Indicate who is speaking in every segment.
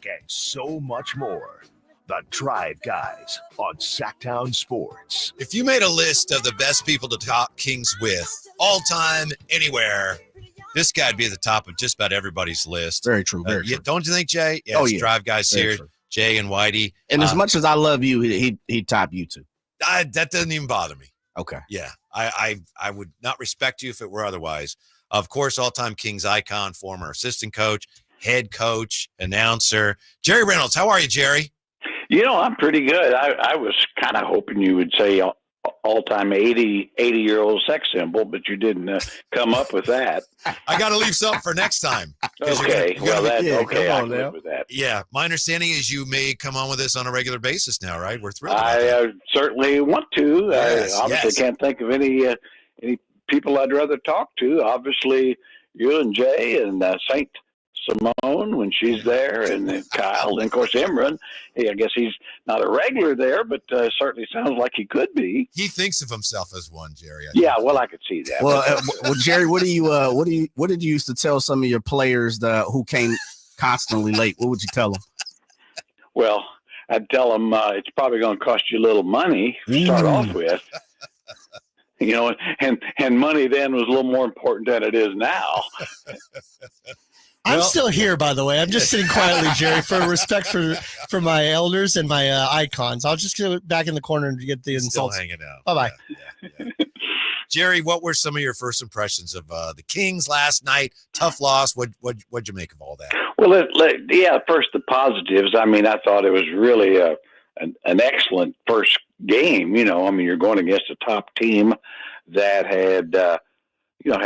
Speaker 1: and so much more. The Drive Guys on Sactown Sports.
Speaker 2: If you made a list of the best people to talk Kings with all time, anywhere, this guy'd be at the top of just about everybody's list.
Speaker 3: Very true. Very true.
Speaker 2: Don't you think, Jay? Yeah. Drive Guys
Speaker 3: very
Speaker 2: here,
Speaker 3: true.
Speaker 2: Jay and Whitey.
Speaker 3: And as much as I love you, he'd top you too.
Speaker 2: That doesn't even bother me.
Speaker 3: Okay.
Speaker 2: Yeah. I would not respect you if it were otherwise. Of course, all-time Kings icon, former assistant coach, head coach, announcer. Jerry Reynolds. How are you, Jerry?
Speaker 4: I'm pretty good. I was kind of hoping you would say all-time 80-year-old sex symbol, but you didn't come up with that.
Speaker 2: I got to leave something for next time.
Speaker 4: Okay. Okay. I live with that.
Speaker 2: Yeah. My understanding is you may come on with us on a regular basis now, right? We're thrilled.
Speaker 4: I certainly want to.
Speaker 2: Yes,
Speaker 4: I obviously can't think of any people I'd rather talk to. Obviously, you and Jay and St. Simone when she's there, and then Kyle, and of course Imran. I guess he's not a regular there, but certainly sounds like he could be.
Speaker 2: He thinks of himself as one, Jerry.
Speaker 4: I could see that.
Speaker 3: Well, Jerry, what did you used to tell some of your players who came constantly late? What would you tell them?
Speaker 4: Well, I'd tell them it's probably going to cost you a little money to start off with. And money then was a little more important than it is now.
Speaker 5: I'm still here, by the way. I'm just sitting quietly, Jerry, for respect for my elders and my icons. I'll just go back in the corner and get the insults.
Speaker 2: Still hanging out.
Speaker 5: Bye-bye.
Speaker 2: Yeah. Jerry, what were some of your first impressions of the Kings last night? Tough loss. What'd you make of all that?
Speaker 4: Well, first the positives. I mean, I thought it was really an excellent first game. You're going against a top team that had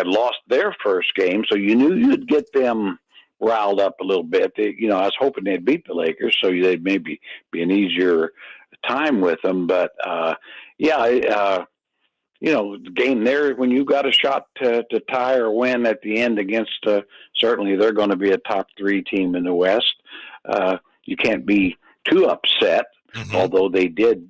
Speaker 4: lost their first game, so you knew you'd get them riled up a little bit. I was hoping they'd beat the Lakers, so they'd maybe be an easier time with them. But the game there, when you got a shot to tie or win at the end against, certainly they're going to be a top 3 team in the West. You can't be too upset, although they did.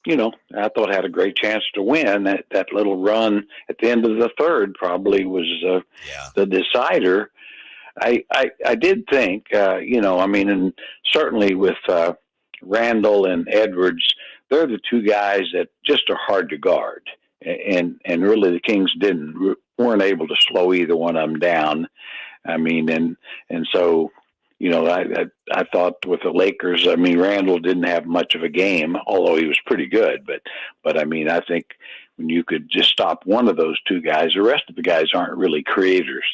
Speaker 4: I thought had a great chance to win. That little run at the end of the third probably was the decider. I did think, and certainly with Randall and Edwards, they're the two guys that just are hard to guard, and really the Kings weren't able to slow either one of them down. I mean, and so. I thought with the Lakers, Randall didn't have much of a game, although he was pretty good. But I think when you could just stop one of those two guys, the rest of the guys aren't really creators.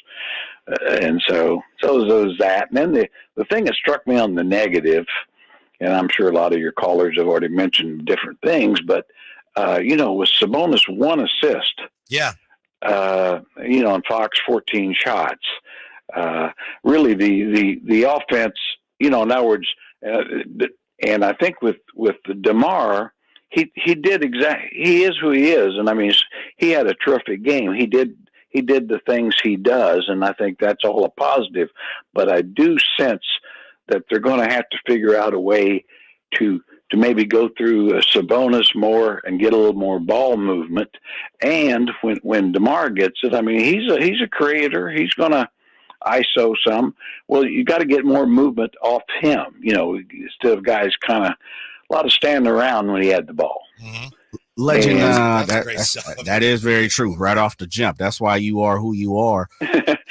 Speaker 4: And so was that. And then the thing that struck me on the negative, and I'm sure a lot of your callers have already mentioned different things, but, with Sabonis 1 assist.
Speaker 2: Yeah.
Speaker 4: And Fox 14 shots. Really the offense, in other words, and I think with the DeMar, he is who he is. And he had a terrific game. He did the things he does. And I think that's all a positive, but I do sense that they're going to have to figure out a way to maybe go through Sabonis more and get a little more ball movement. And when DeMar gets it, he's a creator. He's going to ISO some. Well, you got to get more movement off him, instead of guys kind of a lot of standing around when he had the ball.
Speaker 2: Mm-hmm.
Speaker 3: Legend, that is very true. Right off the jump. That's why you are who you are.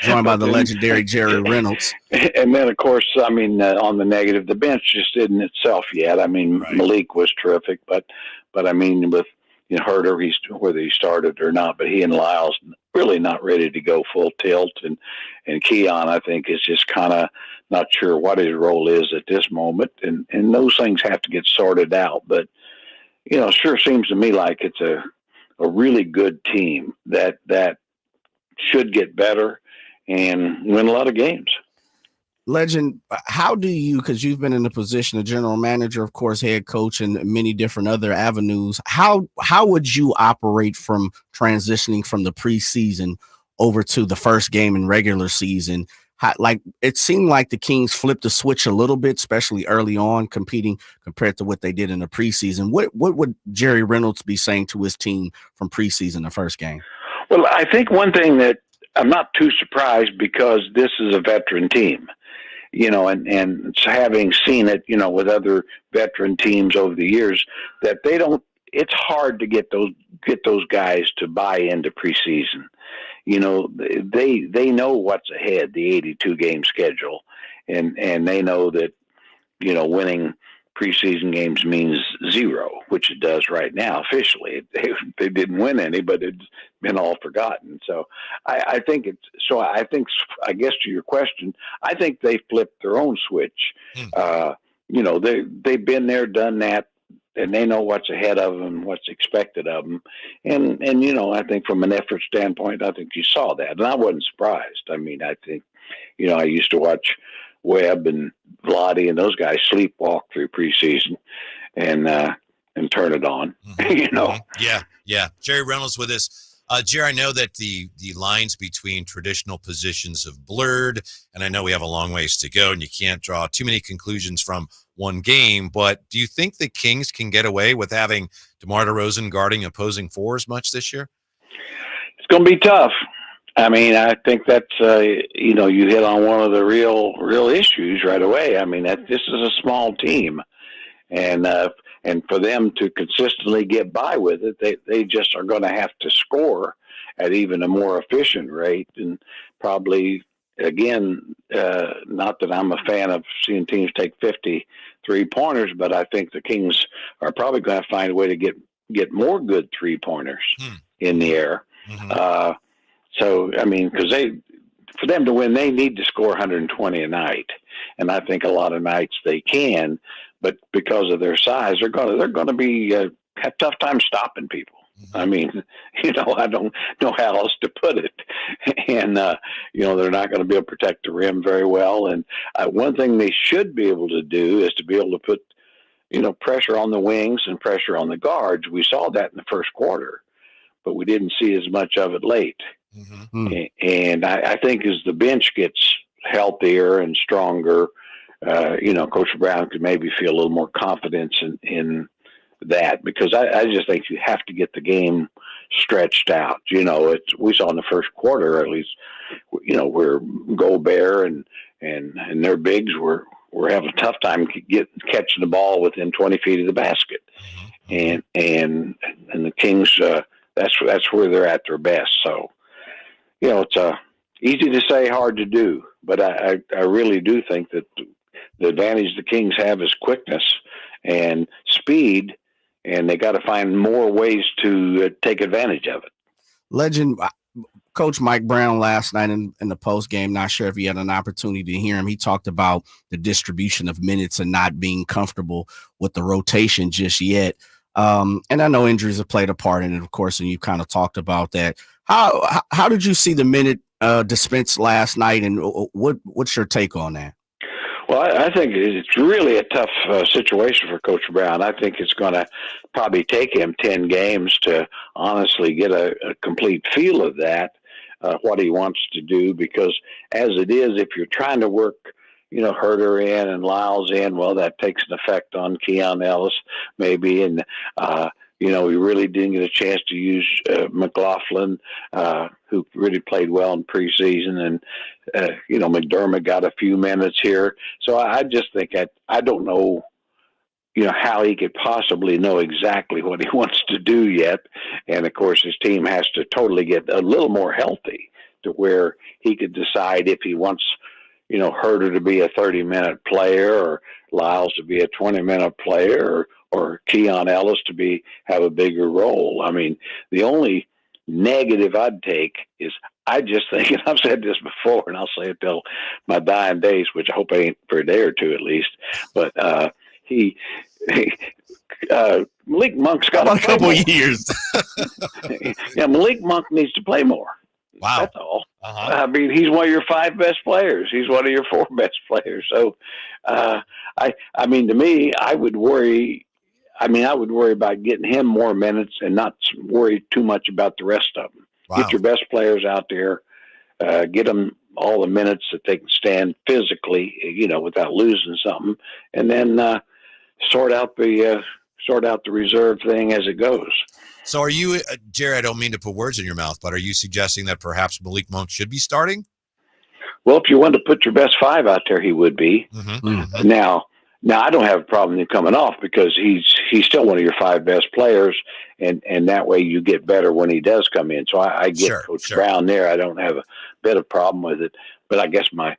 Speaker 3: Joined by the legendary Jerry Reynolds.
Speaker 4: And then, of course, on the negative, the bench just isn't itself yet. Right. Malik was terrific, but with Herter, whether he started or not, but he and Lyles really not ready to go full tilt, and Keon, I think, is just kind of not sure what his role is at this moment, and those things have to get sorted out. But sure seems to me like it's a really good team that should get better and win a lot of games.
Speaker 3: Legend, how do you, because you've been in the position of general manager, of course, head coach, and many different other avenues, how would you operate from transitioning from the preseason over to the first game in regular season? It seemed like the Kings flipped the switch a little bit, especially early on competing compared to what they did in the preseason. What would Jerry Reynolds be saying to his team from preseason, the first game?
Speaker 4: Well, I think one thing that I'm not too surprised, because this is a veteran team. and having seen it, with other veteran teams over the years, that it's hard to get those guys to buy into preseason. They know what's ahead, the 82 game schedule, and they know that, winning preseason games means 0, which it does right now officially. They didn't win any, but it's been all forgotten. So I think I guess to your question, I think they flipped their own switch. They've been there, done that, and they know what's ahead of them, what's expected of them. And I think from an effort standpoint, I think you saw that. And I wasn't surprised. I mean, I think, I used to watch Webb and Vlade and those guys sleepwalk through preseason and turn it on.
Speaker 2: Yeah. Jerry Reynolds with us. Jerry, I know that the lines between traditional positions have blurred, and I know we have a long ways to go, and you can't draw too many conclusions from one game, but do you think the Kings can get away with having DeMar DeRozan guarding opposing fours much this year?
Speaker 4: It's going to be tough. I mean, I think that's, you hit on one of the real issues right away. I mean, this is a small team, and for them to consistently get by with it, they just are going to have to score at even a more efficient rate. And probably, again, not that I'm a fan of seeing teams take 50 3-pointers, but I think the Kings are probably going to find a way to get more good 3-pointers in the air.
Speaker 2: Mm-hmm.
Speaker 4: So, I mean, because for them to win, they need to score 120 a night, and I think a lot of nights they can, but because of their size, they're going to be have a tough time stopping people.
Speaker 2: Mm-hmm.
Speaker 4: I mean, I don't know how else to put it, and they're not going to be able to protect the rim very well. And one thing they should be able to do is to be able to put pressure on the wings and pressure on the guards. We saw that in the first quarter, but we didn't see as much of it late.
Speaker 2: Mm-hmm.
Speaker 4: And I think as the bench gets healthier and stronger, Coach Brown could maybe feel a little more confidence in that, because I just think you have to get the game stretched out. We saw in the first quarter, at least, where Gobert and their bigs were having a tough time catching the ball within 20 feet of the basket.
Speaker 2: Mm-hmm.
Speaker 4: And the Kings, that's where they're at their best. So, it's easy to say, hard to do, but I really do think that the advantage the Kings have is quickness and speed, and they got to find more ways to take advantage of it.
Speaker 3: Legend Coach Mike Brown last night in the post game, not sure if you had an opportunity to hear him. He talked about the distribution of minutes and not being comfortable with the rotation just yet. And I know injuries have played a part in it, of course, and you kind of talked about that. How did you see the minute dispense last night, and what's your take on that?
Speaker 4: Well, I think it's really a tough situation for Coach Brown. I think it's going to probably take him 10 games to honestly get a complete feel of that, what he wants to do, because as it is, if you're trying to work Herter in and Lyles in, well, that takes an effect on Keon Ellis maybe. And, we really didn't get a chance to use McLaughlin, who really played well in preseason. And, McDermott got a few minutes here. So I just think I don't know, how he could possibly know exactly what he wants to do yet. And, of course, his team has to totally get a little more healthy to where he could decide if he wants Herter to be a 30-minute player, or Lyles to be a 20-minute player, or Keon Ellis to have a bigger role. I mean, the only negative I'd take is I just think, and I've said this before, and I'll say it till my dying days, which I hope ain't for a day or two at least, but Malik Monk's got
Speaker 3: a couple years.
Speaker 4: Yeah, Malik Monk needs to play more.
Speaker 2: Wow.
Speaker 4: That's all.
Speaker 2: Uh-huh.
Speaker 4: I mean, he's one of your 5 best players. He's one of your 4 best players. So, I mean, to me, I would worry about getting him more minutes and not worry too much about the rest of them.
Speaker 2: Wow.
Speaker 4: Get your best players out there, get them all the minutes that they can stand physically, without losing something, and then sort out the reserve thing as it goes.
Speaker 2: So are you, Jerry, I don't mean to put words in your mouth, but are you suggesting that perhaps Malik Monk should be starting?
Speaker 4: Well, if you wanted to put your best 5 out there, he would be.
Speaker 2: Mm-hmm.
Speaker 4: Now, I don't have a problem with him coming off because he's still one of your 5 best players, and that way you get better when he does come in. So I get Coach Brown there. I don't have a bit of problem with it. But I guess my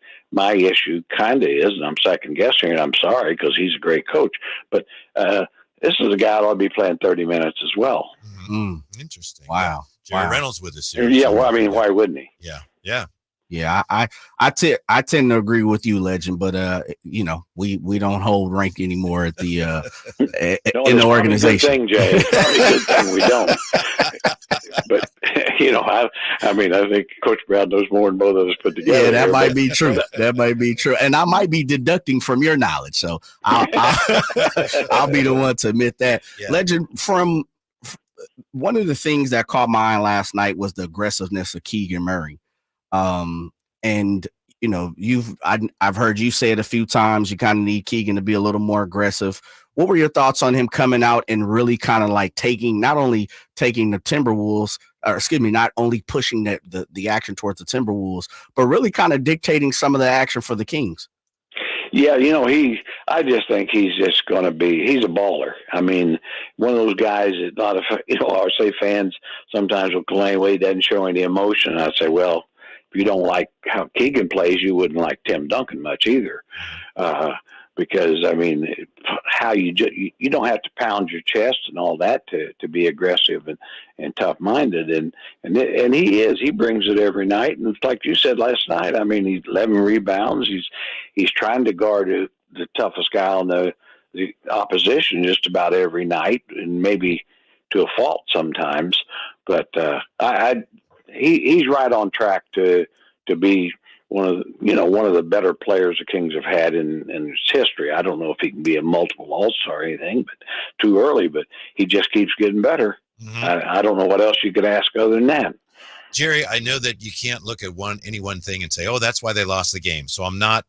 Speaker 4: issue kind of is, and I'm second guessing, and I'm sorry because he's a great coach, but this is a guy that ought to be playing 30 minutes as well.
Speaker 2: Mm-hmm. Interesting.
Speaker 3: Wow.
Speaker 2: Jerry Reynolds with us here.
Speaker 4: Yeah, well, I mean, why wouldn't he?
Speaker 2: Yeah.
Speaker 3: Yeah, I tend to agree with you, Legend, but we don't hold rank anymore at the in the organization.
Speaker 4: Good thing, Jay. It's probably a good thing we don't. But I think Coach Brown knows more than both of us put together.
Speaker 3: Yeah, that might be true. That might be true, and I might be deducting from your knowledge, so I'll be the one to admit that. Yeah. Legend, from one of the things that caught my eye last night was the aggressiveness of Keegan Murray. And I've heard you say it a few times. You kind of need Keegan to be a little more aggressive. What were your thoughts on him coming out and really kind of like not only taking the Timberwolves, not only pushing the action towards the Timberwolves, but really kind of dictating some of the action for the Kings?
Speaker 4: Yeah, I just think he's just going to he's a baller. I mean, one of those guys that I say fans sometimes will complain, well, he doesn't show any emotion. And I say, well, if you don't like how Keegan plays, you wouldn't like Tim Duncan much either. Because, I mean, how you don't have to pound your chest and all that to be aggressive and tough-minded. And he is. He brings it every night. And it's like you said last night, I mean, he's 11 rebounds. He's trying to guard the toughest guy on the opposition just about every night, and maybe to a fault sometimes. But he's right on track to be one of the better players the Kings have had in its history. I don't know if he can be a multiple All-Star or anything, but too early. But he just keeps getting better. Mm-hmm. I don't know what else you could ask other than that.
Speaker 2: Jerry, I know that you can't look at any one thing and say, "Oh, that's why they lost the game." So I'm not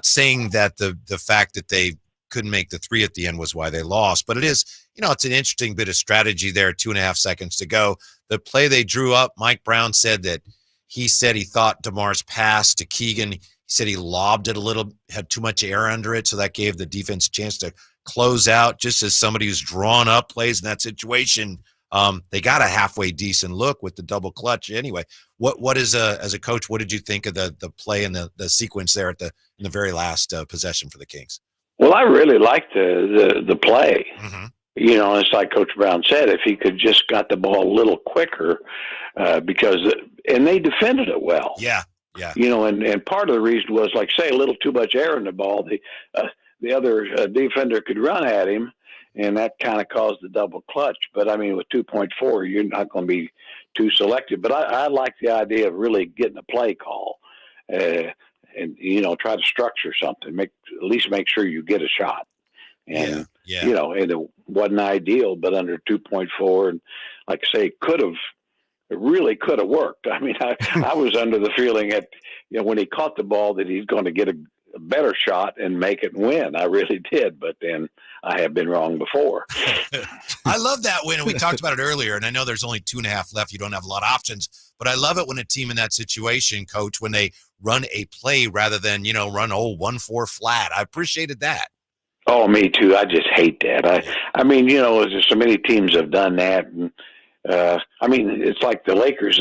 Speaker 2: saying that the fact that they couldn't make the 3 at the end was why they lost, but it is, it's an interesting bit of strategy there. 2.5 seconds to go. The play they drew up, Mike Brown said that. He said he thought DeMar's pass to Keegan, he said he lobbed it a little, had too much air under it, so that gave the defense a chance to close out. Just as somebody who's drawn up plays in that situation, they got a halfway decent look with the double clutch. Anyway, what is as a coach, what did you think of the play and the sequence there in the very last possession for the Kings?
Speaker 4: Well, I really liked the play.
Speaker 2: Mm-hmm.
Speaker 4: It's like Coach Brown said, if he could just got the ball a little quicker, and they defended it well.
Speaker 2: Yeah.
Speaker 4: And part of the reason was, like, say, a little too much air in the ball. The other defender could run at him, and that kind of caused the double clutch. But, I mean, with 2.4, you're not going to be too selective. But I like the idea of really getting a play call and, try to structure something, at least make sure you get a shot. And, and it wasn't ideal, but under 2.4, and like I say, it really could have worked. I mean, I was under the feeling that, when he caught the ball that he's going to get a better shot and make it win. I really did, but then I have been wrong before.
Speaker 2: I love that win, and we talked about it earlier, and I know there's only 2.5 left. You don't have a lot of options, but I love it when a team in that situation, Coach, when they run a play rather than, run 1-4 flat. I appreciated that.
Speaker 4: Oh, me too. I just hate that. I mean, there's so many teams have done that. And, I mean, it's like the Lakers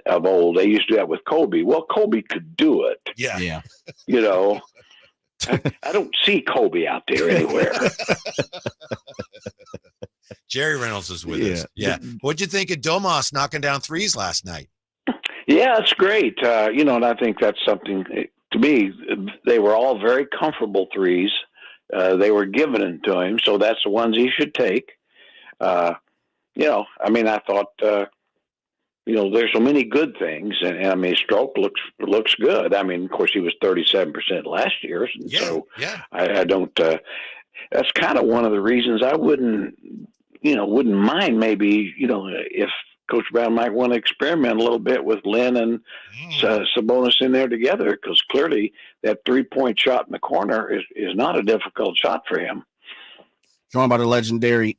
Speaker 4: of old. They used to do that with Kobe. Well, Kobe could do it.
Speaker 2: Yeah.
Speaker 4: I don't see Kobe out there anywhere.
Speaker 2: Jerry Reynolds is with us. Yeah. What'd you think of Domas knocking down threes last night?
Speaker 4: Yeah, it's great. And I think that's something, to me, they were all very comfortable threes. They were given it to him, so that's the ones he should take. I mean, I thought, there's so many good things, and I mean, his stroke looks good. I mean, of course, he was 37% last year, so I don't. That's kind of one of the reasons I wouldn't mind maybe, if Coach Brown might want to experiment a little bit with Lynn and Sabonis in there together, because clearly that 3-point shot in the corner is not a difficult shot for him.
Speaker 3: Joined by the legendary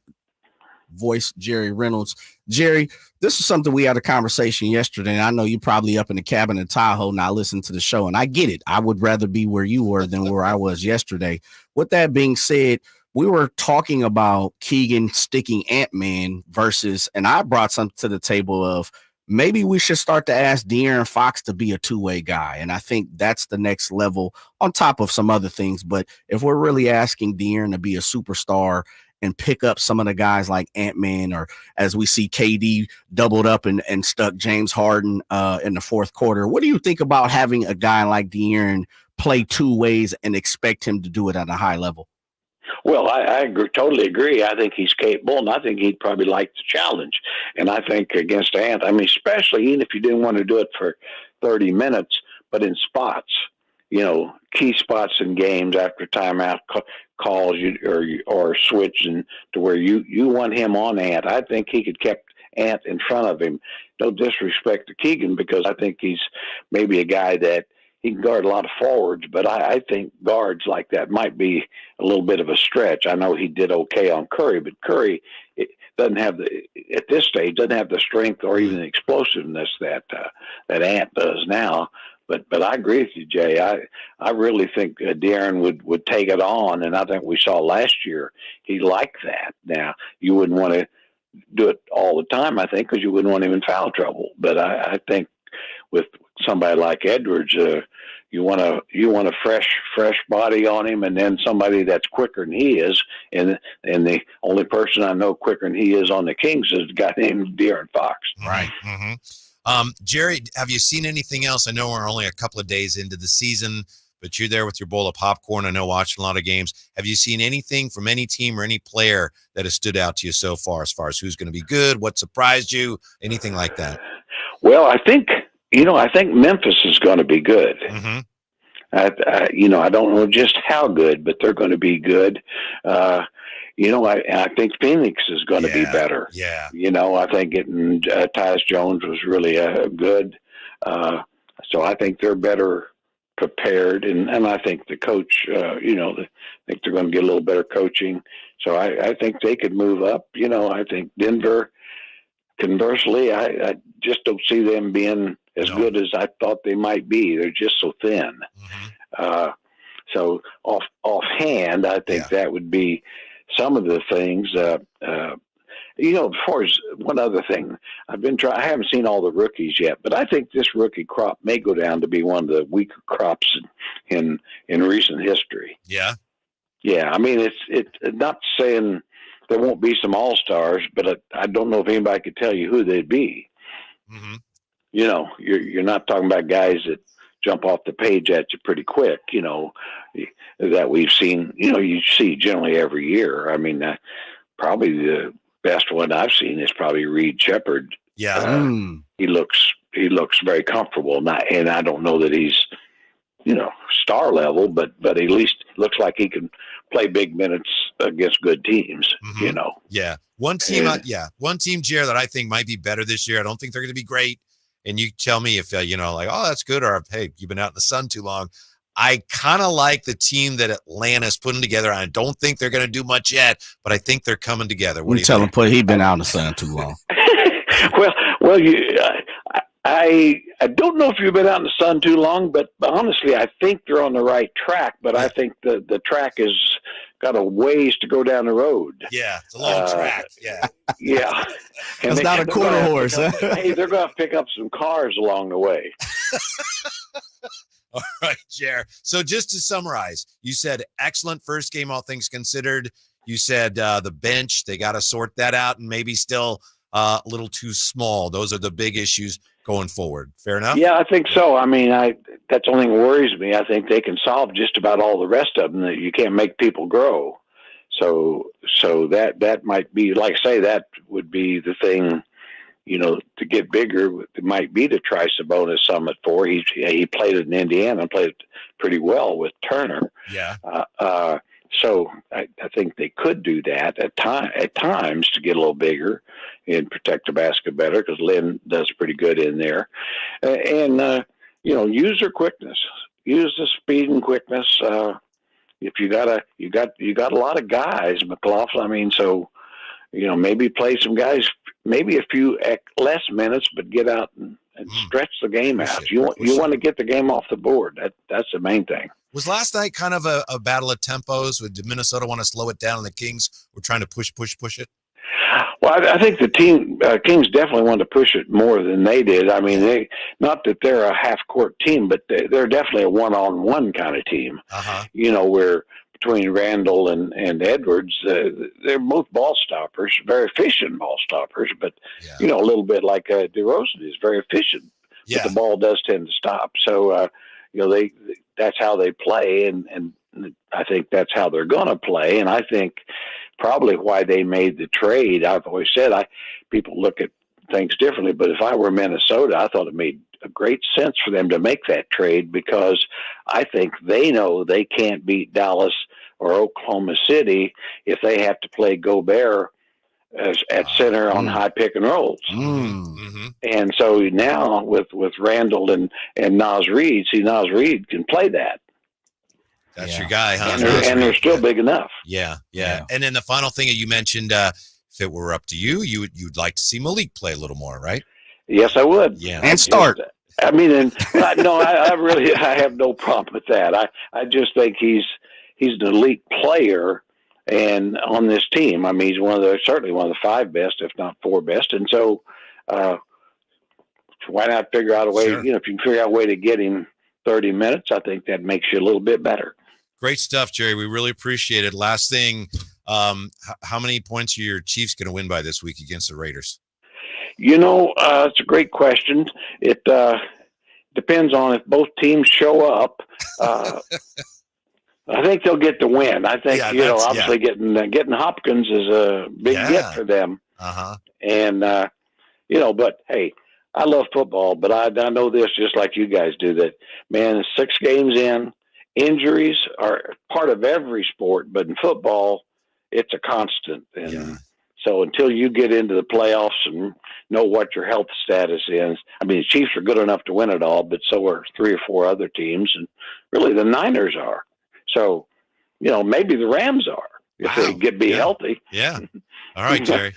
Speaker 3: voice, Jerry Reynolds. Jerry, this is something we had a conversation yesterday, and I know you're probably up in the cabin in Tahoe now listening to the show, and I get it. I would rather be where you were than where I was yesterday. With that being said, we were talking about Keegan sticking AntMan versus, and I brought something to the table of maybe we should start to ask DeAaron Fox to be a two-way guy. And I think that's the next level on top of some other things. But if we're really asking DeAaron to be a superstar and pick up some of the guys like AntMan, or as we see KD doubled up and stuck James Harden in the fourth quarter, what do you think about having a guy like DeAaron play two ways and expect him to do it at a high level?
Speaker 4: Well, I totally agree. I think he's capable, and I think he'd probably like the challenge. And I think against Ant, I mean, especially even if you didn't want to do it for 30 minutes, but in spots, key spots in games after timeout calls or switching to where you want him on Ant. I think he could kept Ant in front of him. No disrespect to Keegan, because I think he's maybe a guy that he can guard a lot of forwards, but I think guards like that might be a little bit of a stretch. I know he did okay on Curry, but Curry doesn't have at this stage doesn't have the strength or even the explosiveness that Ant does now. But I agree with you, Jay. I really think DeAaron would take it on, and I think we saw last year he liked that. Now you wouldn't want to do it all the time, I think, because you wouldn't want him in foul trouble. But I think with somebody like Edwards, you want a fresh body on him, and then somebody that's quicker than he is. And the only person I know quicker than he is on the Kings is a guy named DeAaron Fox.
Speaker 2: Right. Jerry, have you seen anything else? I know we're only a couple of days into the season, but you're there with your bowl of popcorn. I know watching a lot of games. Have you seen anything from any team or any player that has stood out to you so far as who's going to be good, what surprised you, anything like that?
Speaker 4: Well, I think Memphis is going to be good.
Speaker 2: Mm-hmm.
Speaker 4: I don't know just how good, but they're going to be good. I think Phoenix is going to be better.
Speaker 2: Yeah.
Speaker 4: I think getting Tyus Jones was really good. So I think they're better prepared, and I think the coach, I think they're going to get a little better coaching. So I think they could move up. I think Denver, conversely, I just don't see them being as good as I thought they might be. They're just so thin.
Speaker 2: Mm-hmm.
Speaker 4: So offhand, I think that would be some of the things. As far as one other thing, I haven't seen all the rookies yet, but I think this rookie crop may go down to be one of the weaker crops in recent history.
Speaker 2: Yeah.
Speaker 4: Yeah. I mean, it's not saying there won't be some all-stars, but I don't know if anybody could tell you who they'd be.
Speaker 2: Mm-hmm.
Speaker 4: You're not talking about guys that jump off the page at you pretty quick, that we've seen, you see generally every year. I mean, probably the best one I've seen is probably Reed Shepherd.
Speaker 2: Yeah.
Speaker 4: He looks very comfortable. And I don't know that he's, star level, but at least looks like he can play big minutes against good teams,
Speaker 2: Mm-hmm. Yeah. One team, Jared, that I think might be better this year. I don't think they're going to be great. And you tell me if, that's good, or, hey, you've been out in the sun too long. I kind of like the team that Atlanta's putting together. I don't think they're going to do much yet, but I think they're coming together. What do you think?
Speaker 3: He's been out in the sun too long.
Speaker 4: well, I don't know if you've been out in the sun too long, but honestly, I think they're on the right track. But I think the track has got a ways to go down the road.
Speaker 2: Yeah, it's a long track. Yeah.
Speaker 4: Yeah.
Speaker 3: It's not a quarter horse.
Speaker 4: Hey, they're going to pick up some cars along the way.
Speaker 2: All right, Jer. So just to summarize, you said excellent first game, all things considered. You said the bench, they got to sort that out, and maybe still a little too small. Those are the big issues going forward. Fair enough?
Speaker 4: Yeah, I think so. I mean, that's the only thing that worries me. I think they can solve just about all the rest of them. That you can't make people grow. So that might be, like I say, that would be the thing, to get bigger. It might be to try Sabonis some at 4. He played it in Indiana and played it pretty well with Turner.
Speaker 2: Yeah.
Speaker 4: So I think they could do that at times to get a little bigger and protect the basket better, because Lynn does pretty good in there. And use their quickness, use the speed and quickness. If you got a lot of guys, McLaughlin. I mean, so maybe play some guys, maybe a few less minutes, but get out and stretch the game out. You want to get the game off the board. That's the main thing.
Speaker 2: Was last night kind of a battle of tempos? Did Minnesota want to slow it down, and the Kings were trying to push it?
Speaker 4: Well, I think the Kings definitely wanted to push it more than they did. I mean, not that they're a half-court team, but they're definitely a one-on-one kind of team. Where between Randall and Edwards, they're both ball stoppers, very efficient ball stoppers, but, a little bit like DeRozan is very efficient, but the ball does tend to stop. So, that's how they play, and I think that's how they're going to play. And I think probably why they made the trade, I've always said, people look at things differently, but if I were Minnesota, I thought it made a great sense for them to make that trade, because I think they know they can't beat Dallas or Oklahoma City if they have to play Gobert at center on high pick and rolls. And so now with Randall and Naz Reid, Naz Reid can play that.
Speaker 2: That's your guy, huh?
Speaker 4: And they're still big enough.
Speaker 2: Yeah. And then the final thing that you mentioned, if it were up to you, you'd like to see Malik play a little more, right?
Speaker 4: Yes, I would.
Speaker 2: Yeah,
Speaker 3: and start.
Speaker 4: I mean, I have no problem with that. I just think he's an elite player, and on this team, I mean, he's certainly one of the 5 best, if not 4 best. And so, why not figure out a way?
Speaker 2: Sure.
Speaker 4: If you can figure out a way to get him 30 minutes, I think that makes you a little bit better.
Speaker 2: Great stuff, Jerry. We really appreciate it. Last thing, how many points are your Chiefs going to win by this week against the Raiders?
Speaker 4: It's a great question. It depends on if both teams show up. I think they'll get the win. I think, obviously getting Hopkins is a big get for them. And, but hey, I love football, but I know this just like you guys do, that, man, 6 games in, injuries are part of every sport, but in football, it's a constant. And so until you get into the playoffs and know what your health status is, I mean, the Chiefs are good enough to win it all, but so are 3 or 4 other teams, and really the Niners are. So, maybe the Rams are if they be healthy.
Speaker 2: Yeah. All right, Jerry.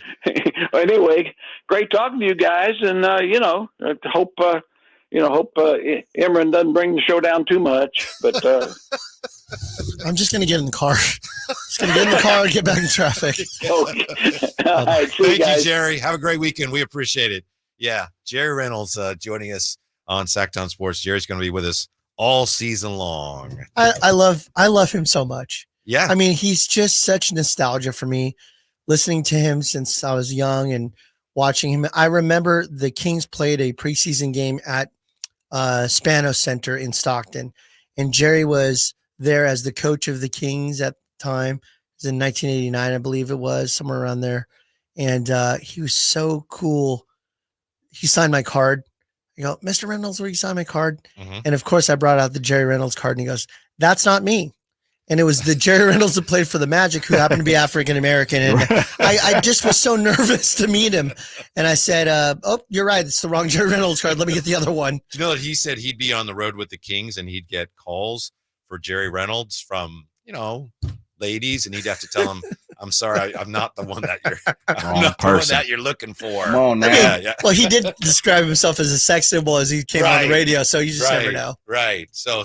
Speaker 4: Anyway, great talking to you guys, and I hope Imran doesn't bring the show down too much. But
Speaker 5: I'm just going to get in the car. Just going to get in the car and get back in traffic.
Speaker 4: Okay. All right,
Speaker 2: Thank you, Jerry. Have a great weekend. We appreciate it. Yeah, Jerry Reynolds joining us on Sactown Sports. Jerry's going to be with us all season long.
Speaker 5: I love him so much.
Speaker 2: Yeah.
Speaker 5: I mean, he's just such nostalgia for me, listening to him since I was young and watching him. I remember the Kings played a preseason game at Spano Center in Stockton, and Jerry was there as the coach of the Kings at the time. It was in 1989, I believe it was, somewhere around there. And he was so cool. He signed my card. I go, Mr. Reynolds, will you sign my card? And of course I brought out the Jerry Reynolds card, and he goes, that's not me. And it was the Jerry Reynolds that played for the Magic, who happened to be African-American. And I just was so nervous to meet him. And I said, oh, you're right. It's the wrong Jerry Reynolds card. Let me get the other one.
Speaker 2: Do you know that he said he'd be on the road with the Kings and he'd get calls for Jerry Reynolds from, ladies, and he'd have to tell them, I'm sorry, I'm not the one that you're looking for.
Speaker 3: Come on now.
Speaker 2: Yeah.
Speaker 5: Well, he did describe himself as a sex symbol as he came on the radio, so you just never know.
Speaker 2: Right. So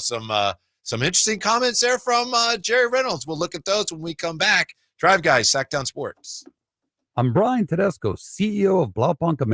Speaker 2: some interesting comments there from Jerry Reynolds. We'll look at those when we come back. Drive Guys, Sactown Sports.
Speaker 6: I'm Brian Tedesco, CEO of Blaupunkt America.